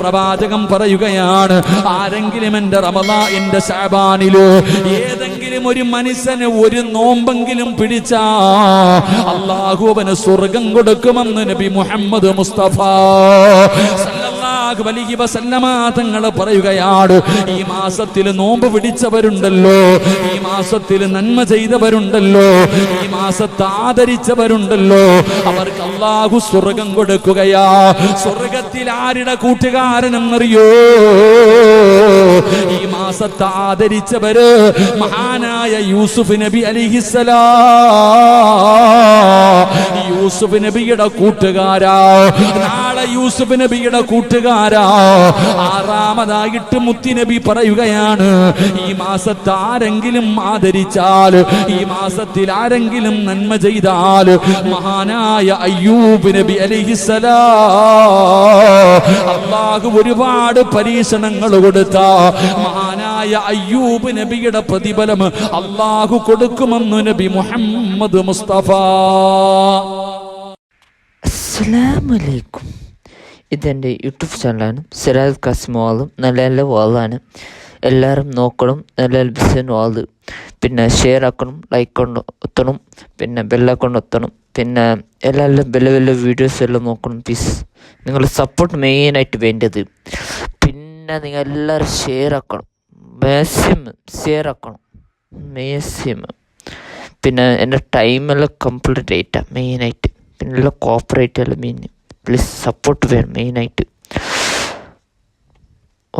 പ്രവാചകൻ പറയുകയാണ്, ആരെങ്കിലും എൻ്റെ എൻ്റെ ശഅബാനിലോ ഏതെങ്കിലും ഒരു മനുഷ്യന് ഒരു നോമ്പെങ്കിലും പിടിച്ചാ അല്ലാഹു അവന് സ്വർഗം കൊടുക്കുമെന്ന് നബി മുഹമ്മദ് മുസ്തഫ സല്ലല്ലാഹു അലൈഹി വസല്ലമ തങ്ങൾ പറയുകയാണ്. ഈ മാസത്തിൽ നോമ്പ് പിടിച്ചവരുണ്ടല്ലോ, ഈ മാസത്തിൽ നന്മ ചെയ്തവരുണ്ടല്ലോ, ഈ മാസത്തെ ആദരിച്ചവരുണ്ടല്ലോ, അവർക്ക് അല്ലാഹു സ്വർഗം കൊടുക്കുകയാ. സ്വർഗത്തിൽ ആരുടെ കൂട്ടുകാരനെന്നറിയോ? ഈ മാസത്തെ ആദരിച്ചവര് മഹാനായ യൂസുഫ് നബി അലൈഹിസ്സലാം. യൂസുഫ് നബിയുടെ കൂട്ടുകാരാ, നാളെ യൂസുഫ് നബിയുടെ കൂട്ടുകാരാ. ആറാമതായിട്ട് മുത്തുനബി പറയുകയാണ്, ഈ മാസത്തെ ആരെങ്കിലും ആദരിച്ചാൽ, ഈ മാസത്തിൽ ആരെങ്കിലും നന്മ ചെയ്താൽ, മഹാനായ അയ്യൂബ് നബി അലൈഹിസ്സലാം അല്ലാഹു ഒരുപാട് പരീക്ഷണങ്ങൾ കൊടുത്ത മഹാനായ അയ്യൂബ് നബിയുടെ പ്രതിഫലം അല്ലാഹു കൊടുക്കുമെന്ന് നബി മുഹമ്മദ് മുസ്തഫ. അസ്സലാമു അലൈക്കും. ഇതെൻ്റെ യൂട്യൂബ് ചാനലാണ്. സിറാജ് ഖാസിം വാളും നല്ല നല്ല വാളാണ്. എല്ലാവരും നോക്കണം. നല്ല ബിസിൻ വാള്. പിന്നെ ഷെയർ ആക്കണം, ലൈക്ക് കൊണ്ട് ഒത്തണം, പിന്നെ ബെല്ലൈക്കൺ ഒത്തണം. പിന്നെ എല്ലാവരും വലിയ വലിയ വീഡിയോസ് എല്ലാം നോക്കണം പ്ലീസ്. നിങ്ങൾ സപ്പോർട്ട് മെയിനായിട്ട് വേണ്ടത്. പിന്നെ നിങ്ങൾ എല്ലാവരും ഷെയർ ആക്കണം, മാക്സിമം ഷെയർ ആക്കണം, മാക്സിമം. പിന്നെ എൻ്റെ ടൈമെല്ലാം കംപ്ലീറ്റ് ആയിട്ടാണ് മെയിനായിട്ട്. പിന്നെ എല്ലാം കോപ്പറേറ്റ് എല്ലാം മെയിൻ. പ്ലീസ് സപ്പോർട്ട് വേണം മെയിനായിട്ട്.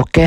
ഓക്കെ.